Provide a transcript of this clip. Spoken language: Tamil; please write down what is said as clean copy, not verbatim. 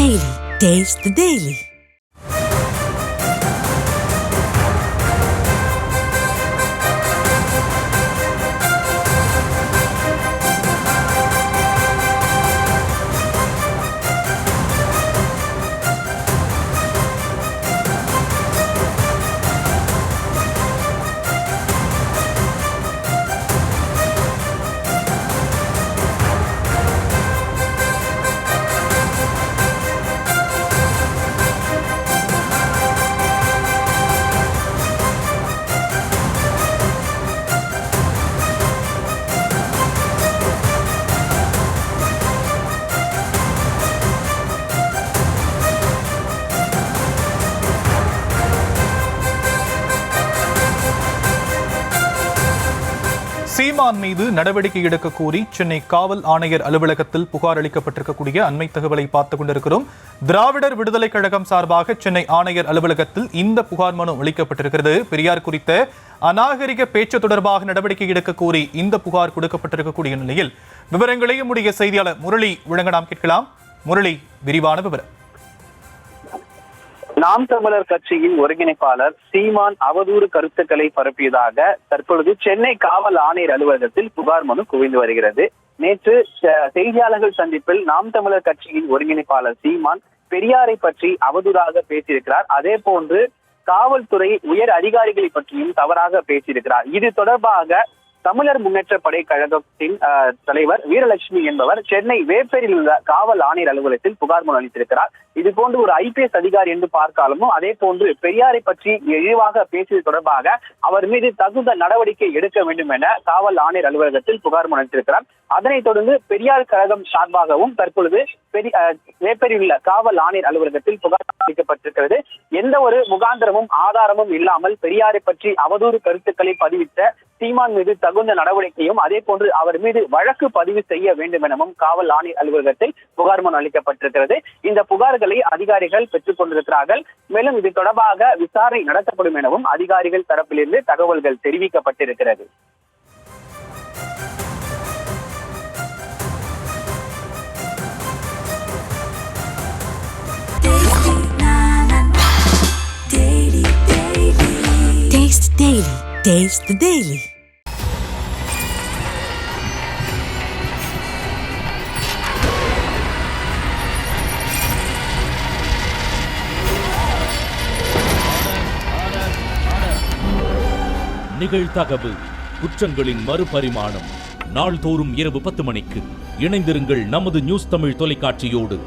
Daily. Taste the Daily. சீமான் மீது நடவடிக்கை எடுக்க கோரி சென்னை காவல் ஆணையர் அலுவலகத்தில் புகார் அளிக்கப்பட்டிருக்கக்கூடிய அண்மை தகவலை பார்த்துக் கொண்டிருக்கிறோம். திராவிடர் விடுதலை கழகம் சார்பாக சென்னை ஆணையர் அலுவலகத்தில் இந்த புகார் மனு அளிக்கப்பட்டிருக்கிறது. பெரியார் குறித்த அநாகரிக பேச்சு தொடர்பாக நடவடிக்கை எடுக்க கோரி இந்த புகார் கொடுக்கப்பட்டிருக்கக்கூடிய நிலையில் விவரங்களை நம்முடைய செய்தியாளர் முரளி வழங்க நாம் கேட்கலாம். முரளி, விரிவான விவரம். நாம் தமிழர் கட்சியின் ஒருங்கிணைப்பாளர் சீமான் அவதூறு கருத்துக்களை பரப்பியதாக தற்பொழுது சென்னை காவல் ஆணையர் அலுவலகத்தில் புகார் மனு குவிந்து வருகிறது. நேற்று செய்தியாளர்கள் சந்திப்பில் நாம் தமிழர் கட்சியின் ஒருங்கிணைப்பாளர் சீமான் பெரியாரை பற்றி அவதூறாக பேசியிருக்கிறார். அதே போன்று காவல்துறை உயர் அதிகாரிகளை பற்றியும் தவறாக பேசியிருக்கிறார். இது தொடர்பாக தமிழர் முன்னேற்ற படை கழகத்தின் தலைவர் வீரலட்சுமி என்பவர் சென்னை வேப்பேரியில் உள்ள காவல் ஆணையர் அலுவலகத்தில் புகார் மனு அளித்திருக்கிறார். இது போன்று ஒரு IPS அதிகாரி என்று பார்த்தாலும் அதே போன்று பெரியாரை பற்றி இழிவாக பேசியது தொடர்பாக அவர் மீது தகுந்த நடவடிக்கை எடுக்க வேண்டும் என காவல் ஆணையர் அலுவலகத்தில் புகார் மனு அளித்திருக்கிறார். அதனைத் தொடர்ந்து பெரியார் கழகம் சார்பாகவும் தற்பொழுது வேப்பேரியில் உள்ள காவல் ஆணையர் அலுவலகத்தில் புகார் அளிக்கப்பட்டிருக்கிறது. எந்த ஒரு முகாந்திரமும் ஆதாரமும் இல்லாமல் பெரியாரை பற்றி அவதூறு கருத்துக்களை பதிவிட்ட சீமான் மீது தகுந்த நடவடிக்கையும் அதே போன்று அவர் மீது வழக்கு பதிவு செய்ய வேண்டும் எனவும் காவல் ஆணையர் அலுவலகத்தில் புகார் மனு அளிக்கப்பட்டிருக்கிறது. இந்த புகார்களை அதிகாரிகள் பெற்றுக் கொண்டிருக்கிறார்கள். மேலும் இது தொடர்பாக விசாரணை நடத்தப்படும் எனவும் அதிகாரிகள் தரப்பிலிருந்து தகவல்கள் தெரிவிக்கப்பட்டிருக்கிறது. Taste Daily. Taste the Daily. நிகழ்தகவு குற்றங்களின் மறுபரிமாணம் நாள்தோறும் இரவு 10 மணிக்கு இணைந்திருங்கள் நமது நியூஸ் தமிழ் தொலைக்காட்சியோடு.